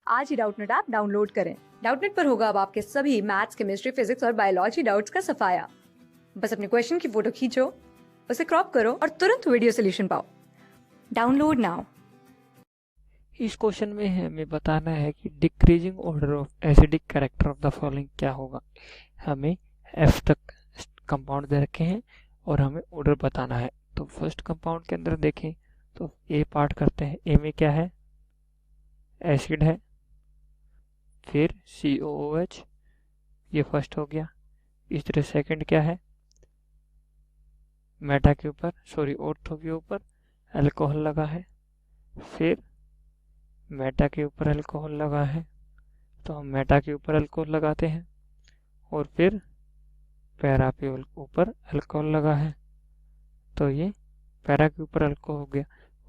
आज ही Doubtnut app download करें। Doubtnut पर होगा अब आपके सभी मैथ्स, केमिस्ट्री, फिजिक्स और बायोलॉजी डाउट्स का सफाया। बस अपने क्वेश्चन की फोटो खींचो, उसे क्रॉप करो और तुरंत वीडियो सोल्यूशन पाओ। Download now. इस क्वेश्चन में हमें बताना है कि decreasing order of acidic character of the following क्या होगा। हमें F तक कंपाउंड दे रखे हैं और हमें ऑर्डर बताना है। तो फर्स्ट कंपाउंड के अंदर देखें तो ए पार्ट करते हैं। ए में क्या है? एसिड है। फिर COOH, ये फर्स्ट हो गया। इस तरह सेकंड क्या है? मेटा के ऊपर ऑर्थो के ऊपर अल्कोहल लगा है। फिर मेटा के ऊपर अल्कोहल लगा है तो हम मेटा के ऊपर अल्कोहल लगाते हैं। और फिर पैरा के ऊपर अल्कोहल लगा है तो ये पैरा के ऊपर अल्कोहल हो गया।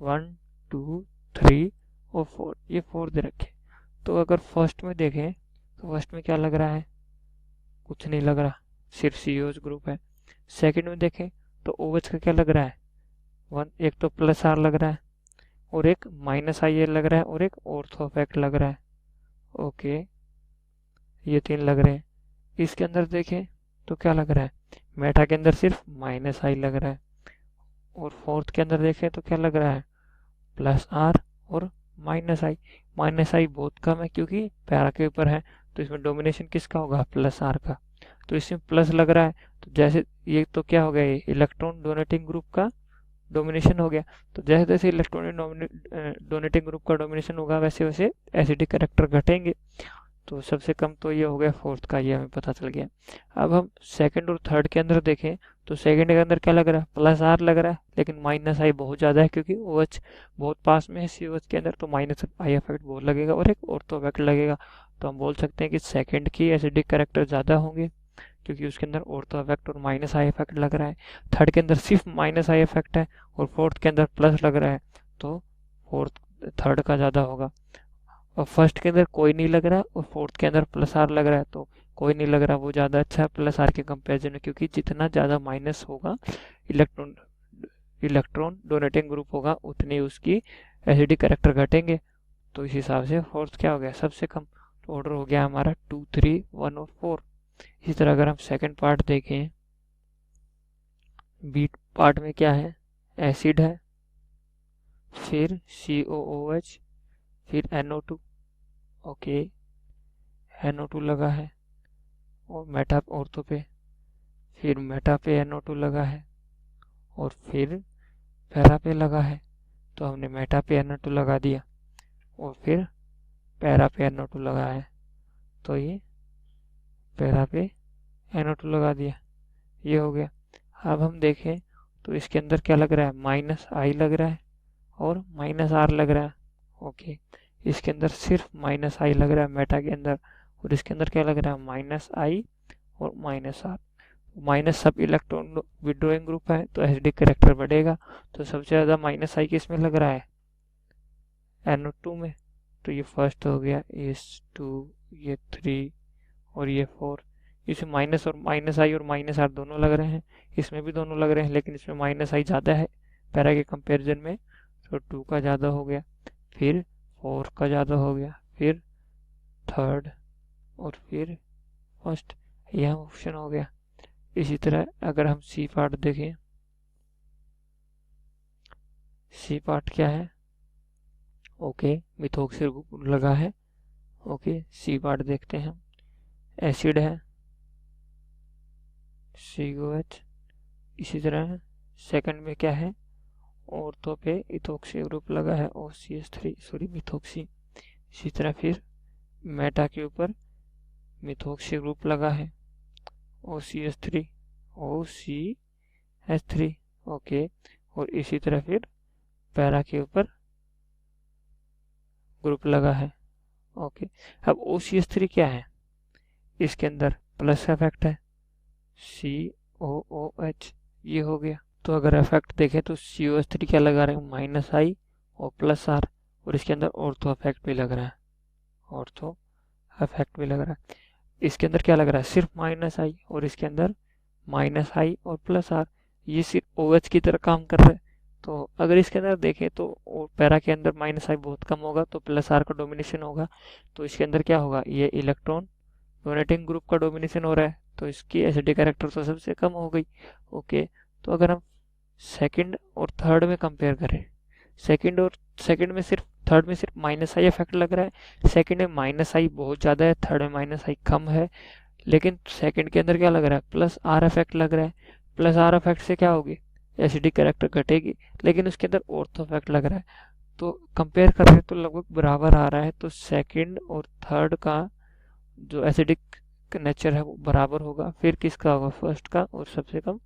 1 2 3 और 4, ये 4 दे रखे। तो अगर फर्स्ट में देखें तो फर्स्ट में क्या लग रहा है? कुछ नहीं लग रहा, सिर्फ COH ग्रुप है। सेकंड में देखें तो OH का क्या लग रहा है? एक तो प्लस R लग रहा है और एक माइनस IL लग रहा है और एक ऑर्थो इफेक्ट लग रहा है। ओके, ये 3 लग रहे हैं। इसके अंदर देखें तो क्या लग रहा है? मेटा के अंदर सिर्फ माइनस I लग रहा है और फोर्थ के अंदर देखें तो क्या लग रहा है? प्लस R और माइनस I। माइनस I बहुत कम है क्योंकि पैरा के ऊपर है तो इसमें डोमिनेशन किसका होगा? प्लस R का। तो इसमें प्लस लग रहा है तो जैसे ये तो क्या हो गया? ये इलेक्ट्रॉन डोनेटिंग ग्रुप का डोमिनेशन हो गया। तो जैसे जैसे इलेक्ट्रॉन डोनेटिंग ग्रुप का डोमिनेशन होगा वैसे वैसे एसिडिक कैरेक्टर घटेंगे। तो सबसे कम तो ये हो गया फोर्थ का, ये हमें पता चल गया। अब हम सेकंड और थर्ड के अंदर देखें तो सेकंड के अंदर क्या लग रहा है? प्लस R लग रहा है, लेकिन माइनस I बहुत ज़्यादा है क्योंकि OH बहुत पास में है COH के अंदर, तो माइनस I इफेक्ट बहुत लगेगा और एक ऑर्थो इफेक्ट लगेगा। तो हम बोल सकते हैं कि सेकंड की एसिडिक कैरेक्टर ज़्यादा होंगे क्योंकि उसके अंदर ऑर्थो इफेक्ट और माइनस I इफेक्ट लग रहा है। थर्ड के अंदर सिर्फ माइनस I इफेक्ट है और फोर्थ के अंदर प्लस लग रहा है तो थर्ड का ज़्यादा होगा। और फर्स्ट के अंदर कोई नहीं लग रहा और फोर्थ के अंदर प्लस R लग रहा है तो कोई नहीं लग रहा, वो ज़्यादा अच्छा है प्लस R के कंपेरिजन में, क्योंकि जितना ज़्यादा माइनस होगा इलेक्ट्रॉन डोनेटिंग ग्रुप होगा उतनी उसकी एसिडिक कैरेक्टर घटेंगे। तो इस हिसाब से फोर्थ क्या हो गया? सबसे कम। तो ऑर्डर हो गया हमारा 2 3 1 और 4। इसी तरह अगर हम सेकंड पार्ट देखें, बी पार्ट में क्या है? एसिड है, फिर COOH, फिर NO2। ओके, NO2 लगा है और मेटा ऑर्थो पे, फिर मेटा पे NO2 लगा है और फिर पैरा पे लगा है तो हमने मेटा पे NO2 लगा दिया और फिर पैरा पे NO2 लगा है तो ये पैरा पे NO2 लगा दिया, ये हो गया। अब हम देखें तो इसके अंदर क्या लग रहा है? माइनस I लग रहा है और माइनस R लग रहा है। ओके, इसके अंदर सिर्फ माइनस I लग रहा है मेटा के अंदर और इसके अंदर क्या लग रहा है? माइनस I और माइनस R। माइनस सब इलेक्ट्रॉन विड्रॉइंग ग्रुप है तो एसिडिक कैरेक्टर बढ़ेगा। तो सबसे ज़्यादा माइनस I किस में लग रहा है? NO2 में। तो ये फर्स्ट हो गया, ये 2, ये 3 और ये 4। इसमें माइनस I और माइनस R दोनों लग रहे हैं, इसमें भी दोनों लग रहे हैं, लेकिन इसमें माइनस I ज़्यादा है पैरा के कंपेरिजन में तो 2 का ज़्यादा हो गया, फिर 4 का ज़्यादा हो गया, फिर थर्ड और फिर फर्स्ट, यह ऑप्शन हो गया। इसी तरह अगर हम सी पार्ट देखें, सी पार्ट क्या है? ओके, मिथोक्सिल ग्रुप लगा है। ओके, सी पार्ट देखते हैं हम। एसिड है, COH। इसी तरह सेकंड में क्या है? ऑर्थो पे इथोक्सी ग्रुप लगा है OCH3 मिथोक्सी। इसी तरह फिर मेटा के ऊपर मिथोक्सी ग्रुप लगा है OCH3। ओके, और इसी तरह फिर पैरा के ऊपर ग्रुप लगा है। ओके, अब OCH3 क्या है? इसके अंदर प्लस इफेक्ट है COOH, ये हो गया। तो अगर इफेक्ट देखें तो COH3 क्या लगा रहे हैं? माइनस I और प्लस R और इसके अंदर ऑर्थो इफेक्ट भी लग रहा है, ऑर्थो इफेक्ट भी लग रहा है। इसके अंदर क्या लग रहा है? सिर्फ माइनस I और इसके अंदर माइनस I और प्लस R, ये सिर्फ OH की तरह काम कर रहा है तो अगर इसके अंदर देखें तो पैरा के अंदर माइनस आई बहुत कम होगा तो प्लस आर का डोमिनेशन होगा, तो इसके अंदर क्या होगा, ये इलेक्ट्रॉन डोनेटिंग ग्रुप का डोमिनेशन हो रहा है, तो इसकी एसिडिक कैरेक्टर तो सबसे कम हो गई। ओके, तो अगर हम सेकंड और थर्ड में कंपेयर करें, सेकंड में सिर्फ, थर्ड में सिर्फ माइनस आई इफेक्ट लग रहा है, सेकंड में माइनस आई बहुत ज़्यादा है, थर्ड में माइनस आई कम है, लेकिन सेकंड के अंदर क्या लग रहा है, प्लस आर इफेक्ट लग रहा है। प्लस आर इफेक्ट से क्या होगी, एसिडिक कैरेक्टर घटेगी, लेकिन उसके अंदर ऑर्थो इफेक्ट लग रहा है, तो कंपेयर कर रहे हैं तो लगभग बराबर आ रहा है। तो सेकंड और थर्ड का जो एसिडिक नेचर है वो बराबर होगा, फिर किसका होगा, फर्स्ट का, और सबसे कम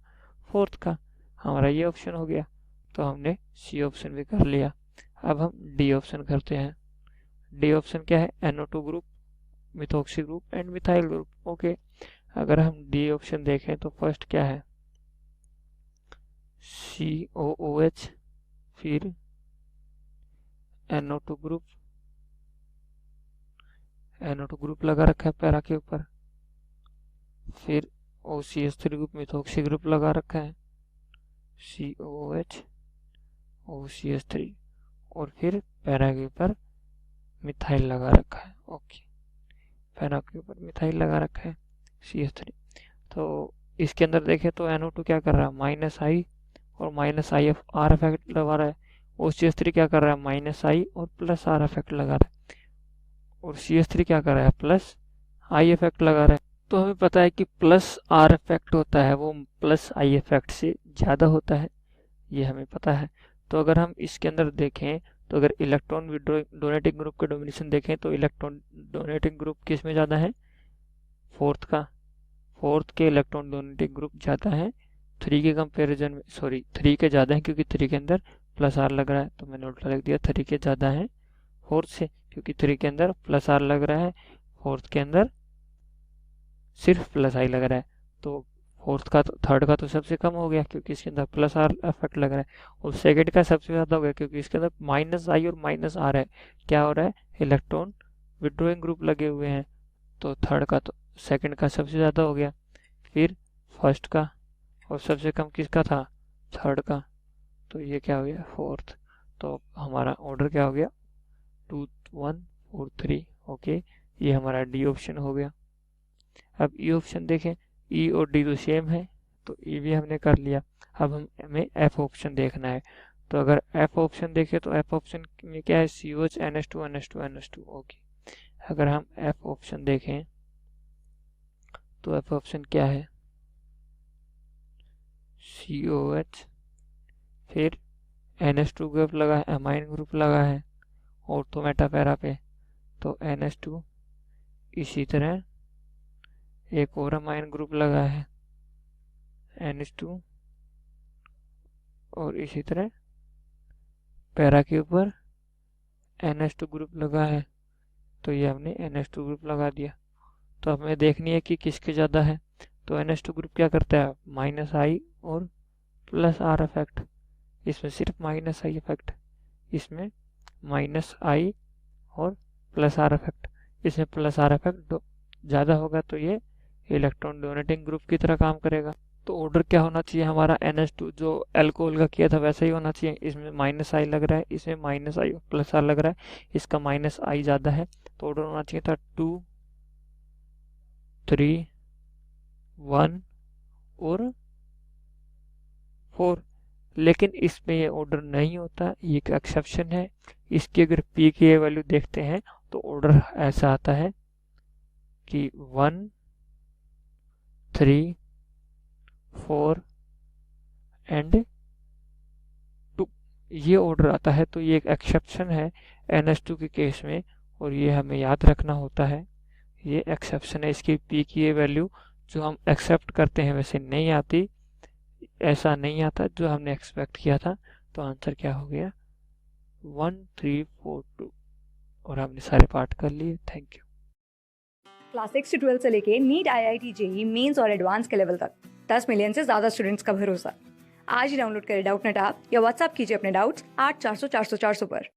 फोर्थ का। हमारा ये ऑप्शन हो गया, तो हमने सी ऑप्शन भी कर लिया। अब हम डी ऑप्शन करते हैं। डी ऑप्शन क्या है, NO2 group, methoxy group and methyl group. Okay, अगर हम डी ऑप्शन देखें तो फर्स्ट क्या है, COOH, फिर NO2 ग्रुप लगा रखा है पैरा के ऊपर, फिर OCH3 ग्रुप, मिथॉक्सी ग्रुप लगा रखा है, COOH OCH3, और फिर पैरा के ऊपर मिथाइल लगा रखा है। ओके, पैरा के ऊपर मिथाइल लगा रखा है CH3। तो इसके अंदर देखें तो NO2 क्या कर रहा है, माइनस आई और माइनस आई आर इफेक्ट लगा रहा है, OCH3 क्या कर रहा है, माइनस आई और प्लस आर इफेक्ट लगा रहा है, और CH3 क्या कर रहा है, प्लस आई इफेक्ट लगा रहा है। तो हमें पता है कि प्लस आर इफेक्ट होता है वो प्लस आई इफेक्ट से ज़्यादा होता है, ये हमें पता है। तो अगर हम इसके अंदर देखें तो अगर इलेक्ट्रॉन डोनेटिंग ग्रुप का डोमिनेशन देखें तो इलेक्ट्रॉन डोनेटिंग ग्रुप किस में ज़्यादा है, फोर्थ का, फोर्थ के इलेक्ट्रॉन डोनेटिंग ग्रुप ज़्यादा है, थ्री के कंपेरिजन में, सॉरी थ्री के ज़्यादा है क्योंकि थ्री के अंदर प्लस आर लग रहा है, तो मैंने उल्टा लिख दिया, थ्री के ज़्यादा है फोर्थ से, क्योंकि थ्री के अंदर प्लस आर लग रहा है, फोर्थ के अंदर सिर्फ प्लस आई लग रहा है। तो फोर्थ का तो, थर्ड का तो सबसे कम हो गया क्योंकि इसके अंदर प्लस आर इफेक्ट लग रहा है, और सेकंड का सबसे ज़्यादा हो गया क्योंकि इसके अंदर माइनस आई और माइनस आर है, क्या हो रहा है, इलेक्ट्रॉन विड्रॉइंग ग्रुप लगे हुए हैं, तो थर्ड का तो सेकंड का सबसे ज़्यादा हो गया, फिर फर्स्ट का, और सबसे कम किसका था, थर्ड का, तो ये क्या हो गया, फोर्थ। तो हमारा ऑर्डर क्या हो गया, 2 1 4 3। ओके, ये हमारा डी ऑप्शन हो गया। अब ई ऑप्शन देखें, ई और डी तो सेम है, तो ई भी हमने कर लिया। अब हमें एफ ऑप्शन देखना है, तो अगर एफ ऑप्शन देखें तो एफ ऑप्शन में क्या है, COH NH2 NH2 NH2। Okay, अगर हम एफ ऑप्शन देखें तो एफ ऑप्शन क्या है, COH, फिर NH2 ग्रुप लगा है, अमाइन ग्रुप लगा है ऑर्थो मेटा पैरा पे, तो NH2, इसी तरह एक और अमाइन ग्रुप लगा है NH2, और इसी तरह पैरा के ऊपर NH2 ग्रुप लगा है, तो ये हमने NH2 ग्रुप लगा दिया। तो हमें देखनी है कि किसके ज़्यादा है, तो NH2 ग्रुप क्या करता है, माइनस आई और प्लस आर इफेक्ट, इसमें सिर्फ माइनस आई इफेक्ट, इसमें माइनस आई और प्लस आर इफेक्ट, इसमें प्लस आर इफेक्ट ज़्यादा होगा, तो ये इलेक्ट्रॉन डोनेटिंग ग्रुप की तरह काम करेगा। तो ऑर्डर क्या होना चाहिए हमारा, NH2 जो अल्कोहल का किया था वैसा ही होना चाहिए, इसमें माइनस आई लग रहा है, इसमें माइनस आई और प्लस आर लग रहा है, इसका माइनस आई ज़्यादा है, तो ऑर्डर होना चाहिए था 2 3 1 और 4, लेकिन इसमें ये ऑर्डर नहीं होता, ये एक एक्सेप्शन है। इसकी अगर पी की वैल्यू देखते हैं तो ऑर्डर ऐसा आता है कि 1 3 4 एंड 2, ये ऑर्डर आता है, तो ये एक एक्सेप्शन है NH2 के केस में, और ये हमें याद रखना होता है, ये एक्सेप्शन है। इसकी पी की ये वैल्यू जो हम एक्सेप्ट करते हैं वैसे नहीं आती, ऐसा नहीं आता जो हमने एक्सपेक्ट किया था। तो आंसर क्या हो गया, 1 3 4 2, और हमने सारे पार्ट कर लिए। Thank you. क्लास 6 से 12 से लेके नीट, IIT, JEE मेंस और एडवांस के लेवल तक 10 मिलियन से ज्यादा स्टूडेंट्स का भरोसा। आज ही डाउनलोड करें डाउटनेट ऐप या व्हाट्सएप कीजिए अपने डाउट्स 8400 400 400 पर।